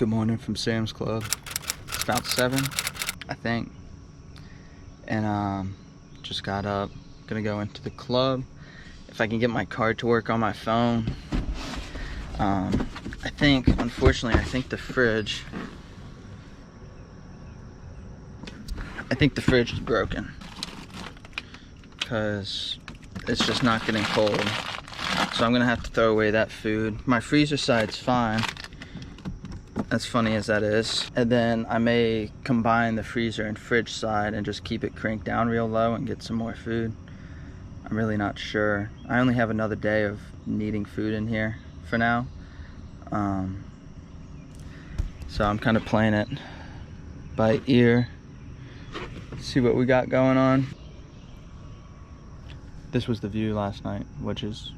Good morning from Sam's Club. It's about 7, I think. And just got up. Gonna go into the club. If I can get my card to work on my phone. I think, unfortunately, I think the fridge is broken. Because it's just not getting cold. So I'm gonna have to throw away that food. My freezer side's fine, as funny as that is. And then I may combine the freezer and fridge side and just keep it cranked down real low and get some more food. I'm really not sure. I only have another day of needing food in here for now. So I'm kind of playing it by ear. See what we got going on. This was the view last night, which is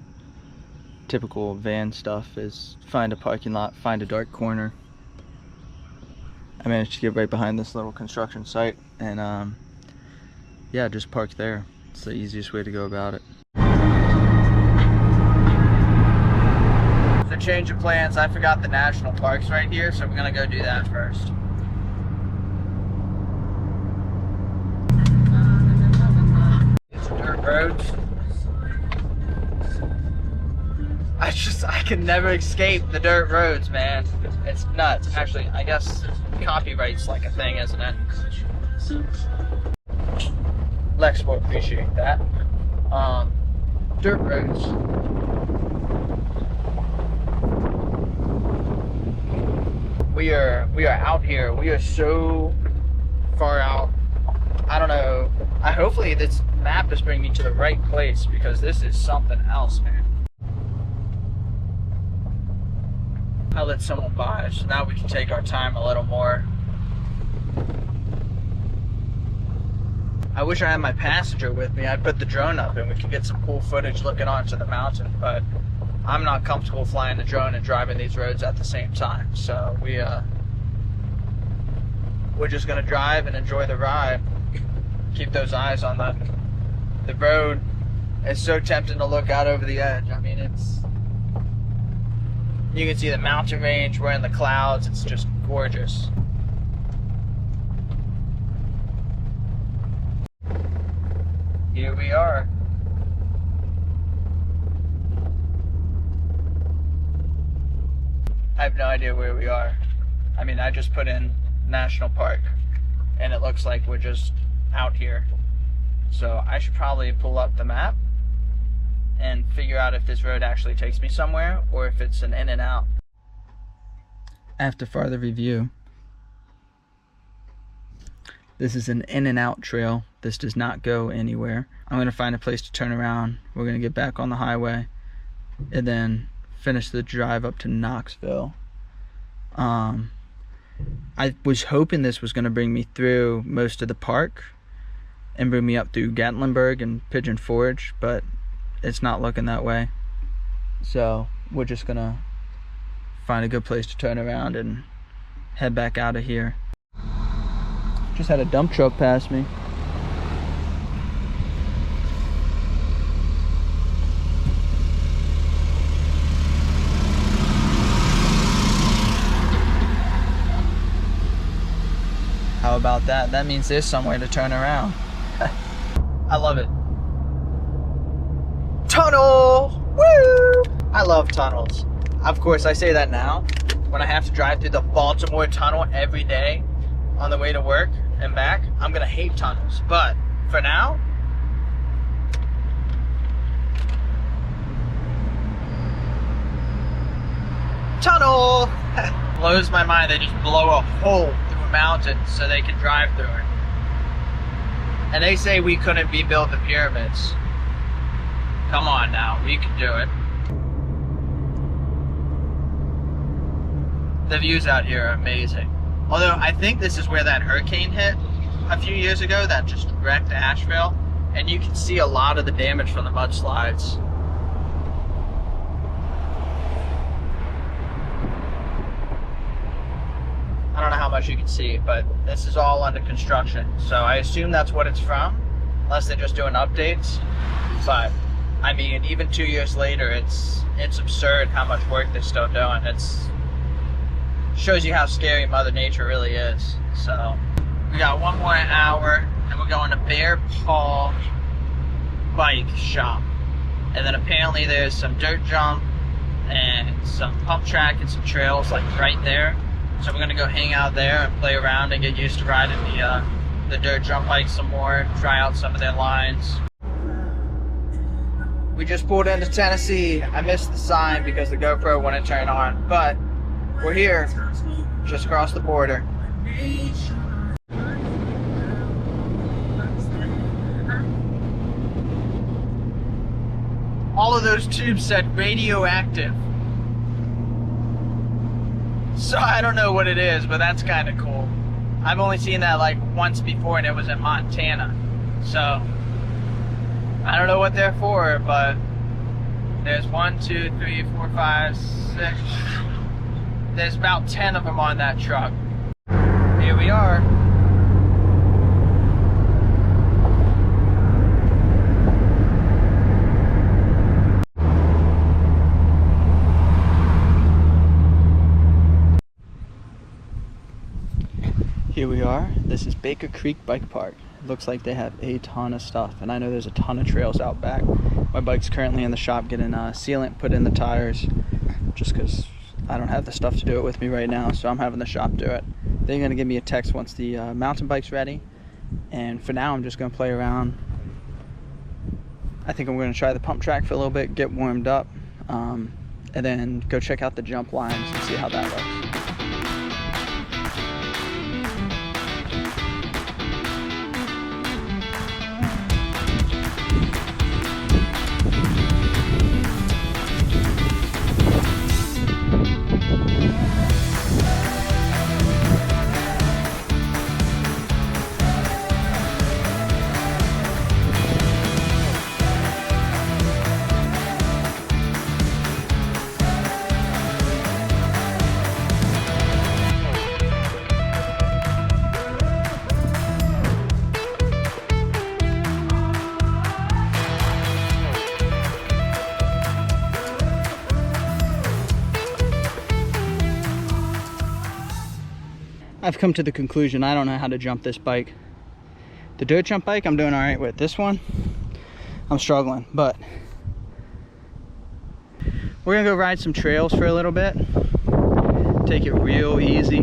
typical van stuff, is find a parking lot, find a dark corner. I managed to get right behind this little construction site and yeah, just park there. It's the easiest way to go about it. So change of plans, I forgot the national park's right here, so we're gonna go do that first. It's dirt roads. I can never escape the dirt roads, man. It's nuts. Actually, I guess copyright's like a thing, isn't it? Lex will appreciate that. Dirt roads. We are out here. We are so far out. I don't know. Hopefully this map is bringing me to the right place, because this is something else, man. I let someone by, so now we can take our time a little more. I wish I had my passenger with me. I'd put the drone up and we could get some cool footage looking onto the mountain, but I'm not comfortable flying the drone and driving these roads at the same time. So we're just gonna drive and enjoy the ride. Keep those eyes on the road. It's so tempting to look out over the edge. I mean, you can see the mountain range. We're in the clouds. It's just gorgeous. Here we are. I have no idea where we are. I mean, I just put in National Park and it looks like we're just out here. So I should probably pull up the map and figure out if this road actually takes me somewhere or if it's an in and out. After further review, this is an in and out trail. This does not go anywhere. I'm going to find a place to turn around. We're going to get back on the highway and then finish the drive up to Knoxville. I was hoping this was going to bring me through most of the park and bring me up through Gatlinburg and Pigeon Forge, but it's not looking that way. So we're just gonna find a good place to turn around and head back out of here. Just had a dump truck pass me. How about that? That means there's somewhere to turn around. I love it. Tunnel! Woo! I love tunnels. Of course, I say that now when I have to drive through the Baltimore tunnel every day on the way to work and back. I'm gonna hate tunnels, but for now, tunnel! Blows my mind. They just blow a hole through a mountain so they can drive through it. And they say we couldn't rebuild the pyramids. Come on now, we can do it. The views out here are amazing. Although I think this is where that hurricane hit a few years ago that just wrecked Asheville. And you can see a lot of the damage from the mudslides. I don't know how much you can see, but this is all under construction. So I assume that's what it's from, unless they're just doing updates. But I mean, even 2 years later, it's absurd how much work they're still doing. Shows you how scary Mother Nature really is. So we got 1 more hour and we're going to Bear Paw Bike Shop. And then apparently there's some dirt jump and some pump track and some trails like right there. So we're gonna go hang out there and play around and get used to riding the dirt jump bike some more, try out some of their lines. We just pulled into Tennessee. I missed the sign because the GoPro wouldn't turn on, but we're here, just across the border. All of those tubes said radioactive. So I don't know what it is, but that's kind of cool. I've only seen that like once before and it was in Montana. So I don't know what they're for, but there's 1, 2, 3, 4, 5, 6. There's about 10 of them on that truck. Here we are. Here we are. This is Baker Creek Bike Park. It looks like they have a ton of stuff, and I know there's a ton of trails out back. My bike's currently in the shop getting sealant put in the tires, just because I don't have the stuff to do it with me right now, so I'm having the shop do it. They're gonna give me a text once the mountain bike's ready, and for now I'm just gonna play around. I think I'm gonna try the pump track for a little bit, get warmed up, and then go check out the jump lines and see how that looks. I've come to the conclusion I don't know how to jump this bike. The dirt jump bike I'm doing all right with. This one, I'm struggling, but we're gonna go ride some trails for a little bit. Take it real easy.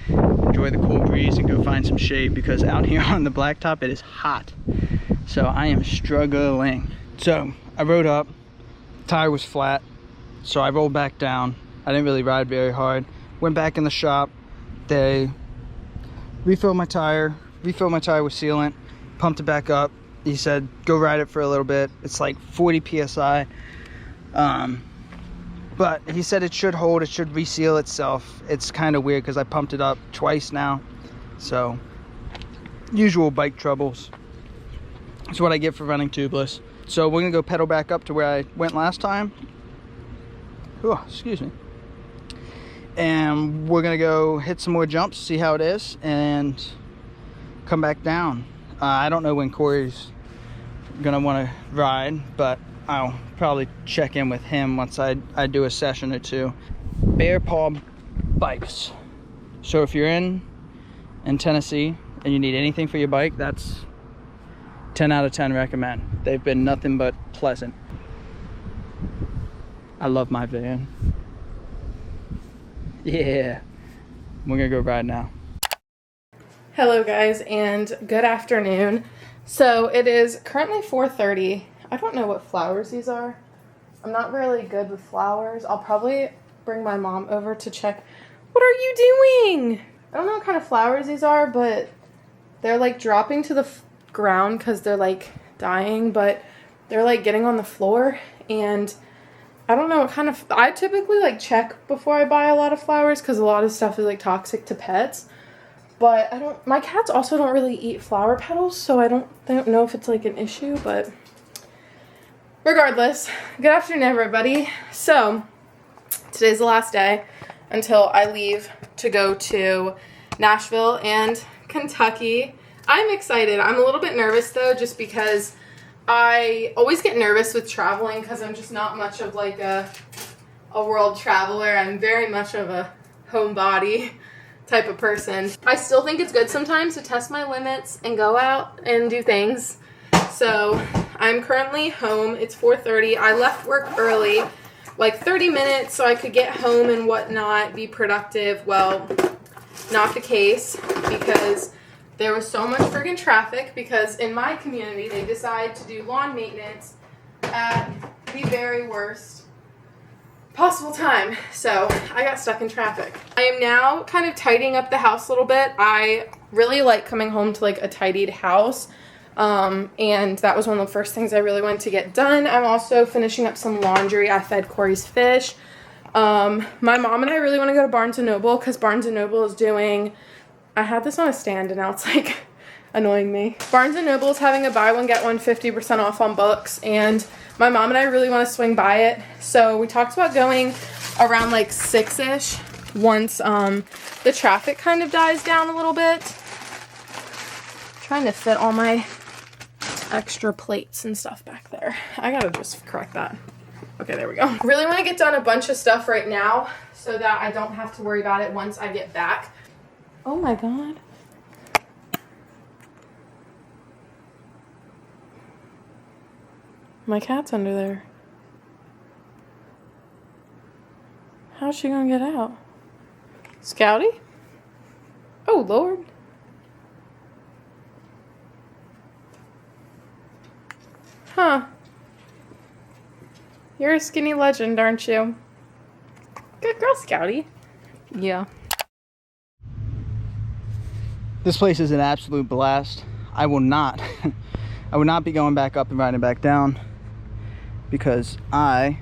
Enjoy the cool breeze and go find some shade because out here on the blacktop it is hot. So I am struggling. So I rode up, tire was flat, so I rolled back down. I didn't really ride very hard. Went back in the shop. They refilled my tire with sealant, pumped it back up. He said, go ride it for a little bit. It's like 40 PSI. But he said it should hold, it should reseal itself. It's kind of weird because I pumped it up twice now. So, usual bike troubles. That's what I get for running tubeless. So we're gonna go pedal back up to where I went last time. Oh, excuse me. And we're gonna go hit some more jumps, see how it is, and come back down. I don't know when Corey's gonna want to ride, but I'll probably check in with him once I do a session or two. Bear Paw Bikes. So if you're in Tennessee and you need anything for your bike, that's 10 out of 10 recommend. They've been nothing but pleasant. I love my van. Yeah, we're gonna go ride now. Hello guys, and good afternoon. So it is currently 4:30. I don't know what flowers these are. I'm not really good with flowers. I'll probably bring my mom over to check. What are you doing? I don't know what kind of flowers these are, but they're like dropping to the ground because they're like dying, but they're like getting on the floor, and I don't know what kind of, I typically like check before I buy a lot of flowers because a lot of stuff is like toxic to pets, but my cats also don't really eat flower petals, so I don't know if it's like an issue, but regardless, good afternoon everybody. So today's the last day until I leave to go to Nashville and Kentucky. I'm excited. I'm a little bit nervous though, just because I always get nervous with traveling because I'm just not much of like a world traveler. I'm very much of a homebody type of person. I still think it's good sometimes to test my limits and go out and do things. So I'm currently home. It's 4:30. I left work early, like 30 minutes, so I could get home and whatnot, be productive. Well, not the case, because there was so much friggin' traffic, because in my community they decide to do lawn maintenance at the very worst possible time. So I got stuck in traffic. I am now kind of tidying up the house a little bit. I really like coming home to like a tidied house. And that was one of the first things I really wanted to get done. I'm also finishing up some laundry. I fed Corey's fish. My mom and I really want to go to Barnes & Noble, because Barnes & Noble is doing, I had this on a stand and now it's like annoying me. Barnes & Noble is having a buy one get one 50% off on books, and my mom and I really want to swing by it. So we talked about going around like 6-ish once the traffic kind of dies down a little bit. Trying to fit all my extra plates and stuff back there. I gotta just correct that. Okay, there we go. Really want to get done a bunch of stuff right now so that I don't have to worry about it once I get back. Oh my god. My cat's under there. How's she gonna get out? Scouty? Oh Lord. Huh. You're a skinny legend, aren't you? Good girl, Scouty. Yeah. This place is an absolute blast. I will not be going back up and riding back down, because I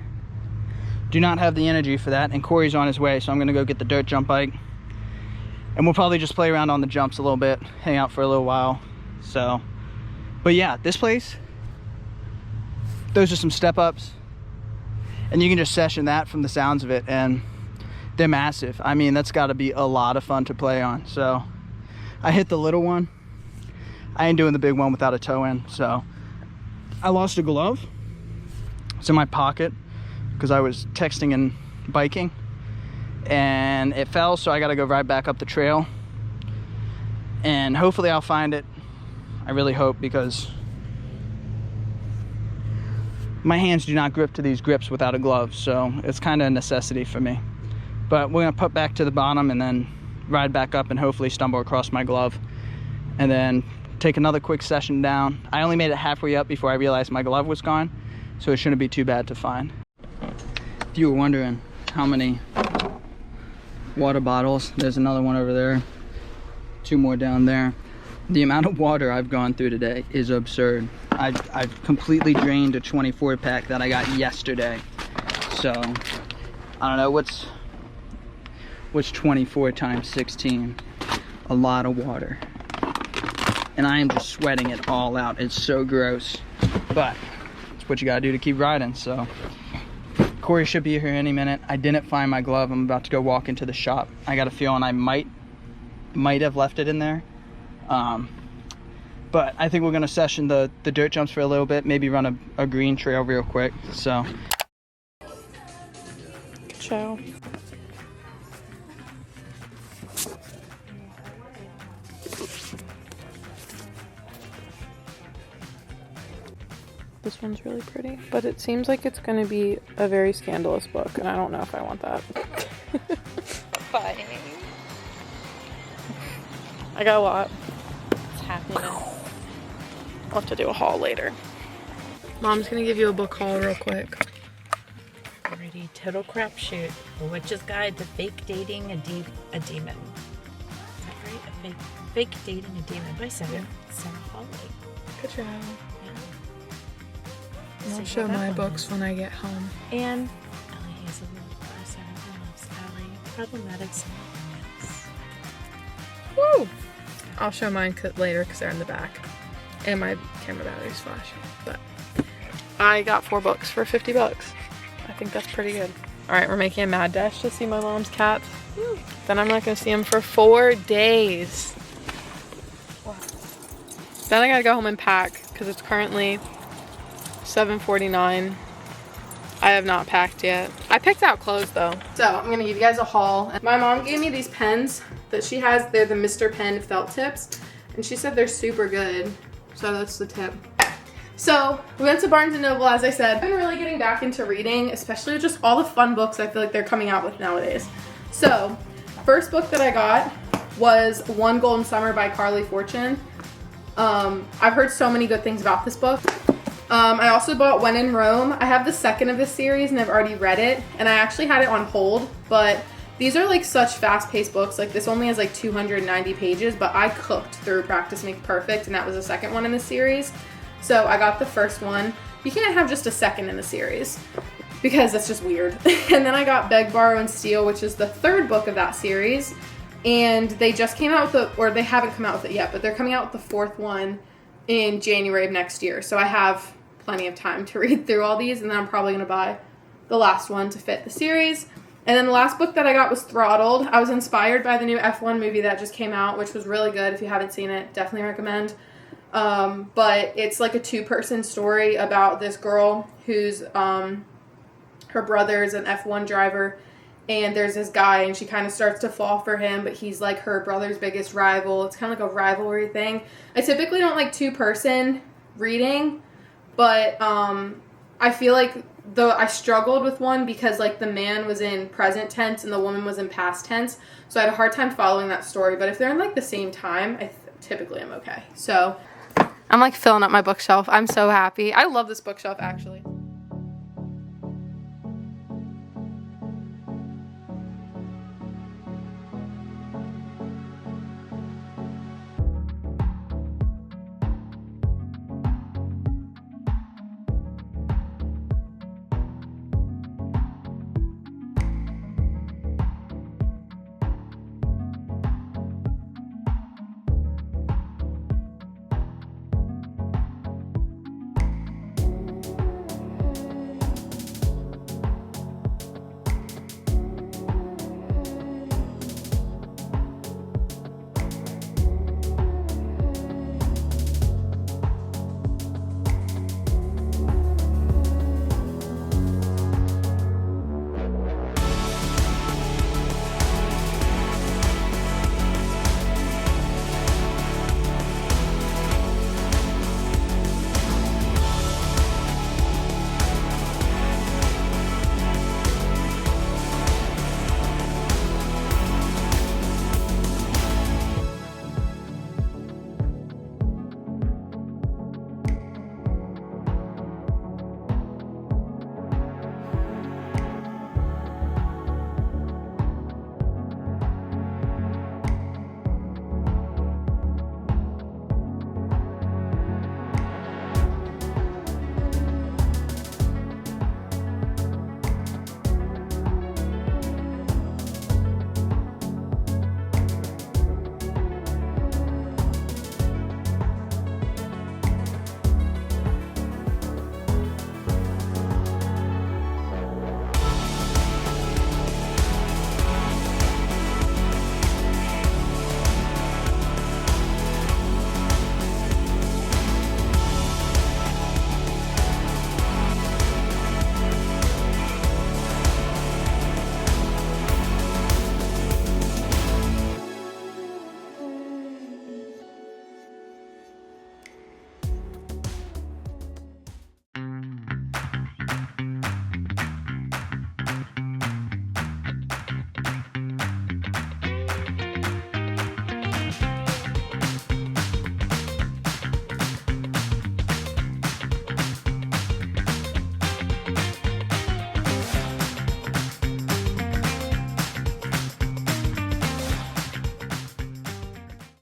do not have the energy for that, and Corey's on his way, so I'm gonna go get the dirt jump bike, and we'll probably just play around on the jumps a little bit, hang out for a little while. So, but yeah, this place, those are some step ups, and you can just session that from the sounds of it, and they're massive. I mean, that's got to be a lot of fun to play on. So I hit the little one. I ain't doing the big one without a toe in. So I lost a glove. It's in my pocket because I was texting and biking, and it fell, so I got to go right back up the trail, and hopefully I'll find it. I really hope, because my hands do not grip to these grips without a glove, so it's kind of a necessity for me. But we're gonna put back to the bottom and then ride back up and hopefully stumble across my glove, and then take another quick session down. I only made it halfway up before I realized my glove was gone, so it shouldn't be too bad to find. If you were wondering how many water bottles, there's another one over there, 2 more down there. The amount of water I've gone through today is absurd. I've completely drained a 24 pack that I got yesterday. So I don't know, what's 24 times 16? A lot of water. And I am just sweating it all out. It's so gross, but it's what you gotta do to keep riding. So Corey should be here any minute. I didn't find my glove. I'm about to go walk into the shop. I got a feeling I might have left it in there. But I think we're gonna session the dirt jumps for a little bit, maybe run a green trail real quick. So ciao. This one's really pretty, but it seems like it's gonna be a very scandalous book, and I don't know if I want that. Bye. I got a lot. It's happiness. I'll have to do a haul later. Mom's gonna give you a book haul real quick. Alrighty, total crapshoot. A Witch's Guide to Fake Dating a Demon. Is that right? Fake Dating a Demon by Sarah Hawley. Good job. Yeah. I'll So show that my one books is- when I get home. And Ellie Hazelwood by Sarah Loves Ellie. Problematic Romance. Woo! I'll show mine later because they're in the back. And my camera battery's flashing. But I got 4 books for 50 bucks. I think that's pretty good. Alright, we're making a mad dash to see my mom's cats. Then I'm not going to see them for 4 days. Wow. Then I gotta go home and pack because it's currently 7:49. I have not packed yet. I picked out clothes though. So I'm gonna give you guys a haul. My mom gave me these pens that she has. They're the Mr. Pen felt tips. And she said they're super good. So that's the tip. So we went to Barnes & Noble, as I said. I've been really getting back into reading, especially just all the fun books I feel like they're coming out with nowadays. So first book that I got was One Golden Summer by Carly Fortune. I've heard so many good things about this book. I also bought When in Rome. I have the second of this series and I've already read it, and I actually had it on hold, but these are like such fast-paced books. Like this only has like 290 pages, but I cooked through Practice Makes Perfect, and that was the second one in the series. So I got the first one. You can't have just a second in the series because that's just weird. And then I got Beg, Borrow, and Steal, which is the third book of that series. And they just came out with or they haven't come out with it yet, but they're coming out with the fourth one in January of next year. So I have plenty of time to read through all these, and then I'm probably going to buy the last one to fit the series. And then the last book that I got was Throttled. I was inspired by the new F1 movie that just came out, which was really good. If you haven't seen it, definitely recommend. But it's like a two-person story about this girl who's her brother's an F1 driver, and there's this guy, and she kind of starts to fall for him, but he's like her brother's biggest rival. It's kind of like a rivalry thing. I typically don't like two-person reading, but I feel like I struggled with one because like the man was in present tense and the woman was in past tense, so I had a hard time following that story. But if they're in like the same time, typically I'm okay. So I'm like filling up my bookshelf. I'm so happy. I love this bookshelf actually.